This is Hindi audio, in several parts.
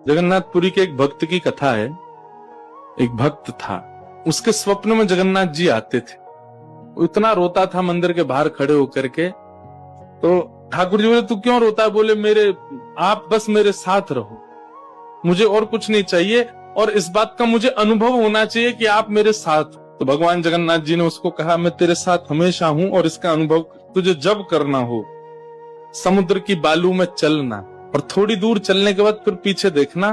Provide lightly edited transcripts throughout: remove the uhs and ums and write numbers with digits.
जगन्नाथपुरी के एक भक्त की कथा है। एक भक्त था, उसके स्वप्न में जगन्नाथ जी आते थे। वो इतना रोता था मंदिर के बाहर खड़े होकर के। तो ठाकुर जी बोले, तू क्यों रोता है? बोले, आप बस मेरे साथ रहो, मुझे और कुछ नहीं चाहिए, और इस बात का मुझे अनुभव होना चाहिए कि आप मेरे साथ। तो भगवान जगन्नाथ जी ने उसको कहा, मैं तेरे साथ हमेशा हूं, और इसका अनुभव तुझे जब करना हो समुद्र की बालू में चलना, और थोड़ी दूर चलने के बाद फिर पीछे देखना,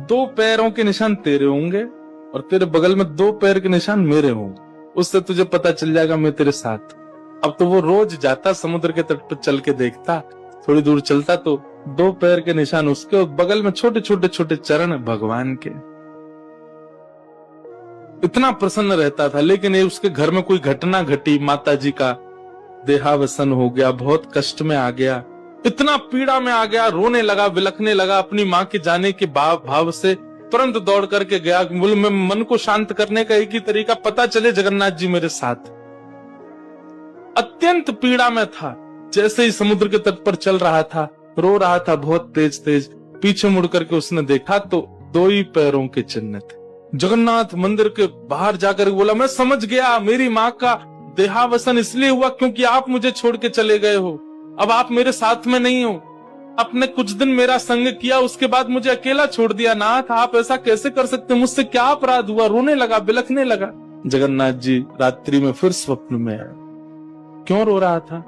2 पैरों के निशान तेरे होंगे और तेरे बगल में 2 पैर के निशान मेरे होंगे। उससे तुझे पता चल जाएगा मैं तेरे साथ। अब तो वो रोज जाता, समुद्र के तट पर चल के देखता, थोड़ी दूर चलता तो 2 पैर के निशान उसके, और बगल में छोटे छोटे छोटे चरण भगवान के। इतना प्रसन्न रहता था। लेकिन ये उसके घर में कोई घटना घटी, माता जी का देहावसन हो गया, बहुत कष्ट में आ गया, इतना पीड़ा में आ गया, रोने लगा, बिलखने लगा। अपनी माँ के जाने के भाव से तुरंत दौड़ करके गया। बोले, मैं मन को शांत करने का एक ही तरीका, पता चले जगन्नाथ जी मेरे साथ। अत्यंत पीड़ा में था। जैसे ही समुद्र के तट पर चल रहा था, रो रहा था बहुत तेज तेज। पीछे मुड़ करके उसने देखा तो 2 ही पैरों के चिन्ह थे। जगन्नाथ मंदिर के बाहर जाकर बोला, मैं समझ गया, मेरी माँ का देहावसन इसलिए हुआ क्योंकि आप मुझे छोड़ के चले गए हो। अब आप मेरे साथ में नहीं हो। आपने कुछ दिन मेरा संग किया, उसके बाद मुझे अकेला छोड़ दिया। नाथ, आप ऐसा कैसे कर सकते? मुझसे क्या अपराध हुआ? रोने लगा, बिलखने लगा। जगन्नाथ जी रात्रि में फिर स्वप्न में आए। क्यों रो रहा था?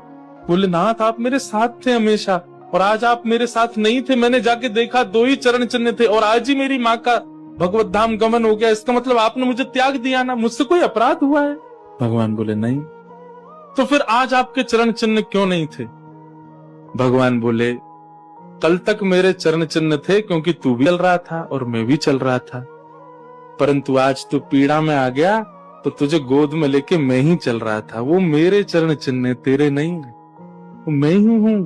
बोले, नाथ, आप मेरे साथ थे हमेशा, और आज आप मेरे साथ नहीं थे। मैंने जाके देखा 2 ही चरण चिन्ह थे, और आज ही मेरी माँ का भगवत धाम गमन हो गया। इसका मतलब आपने मुझे त्याग दिया ना? मुझसे कोई अपराध हुआ है? भगवान बोले, नहीं। तो फिर आज आपके चरण चिन्ह क्यों नहीं थे? भगवान बोले, कल तक मेरे चरण चिन्ह थे क्योंकि तू भी चल रहा था और मैं भी चल रहा था, परंतु आज तू पीड़ा में आ गया तो तुझे गोद में लेके मैं ही चल रहा था। वो मेरे चरण चिन्ह, तेरे नहीं, वो मैं ही हूं।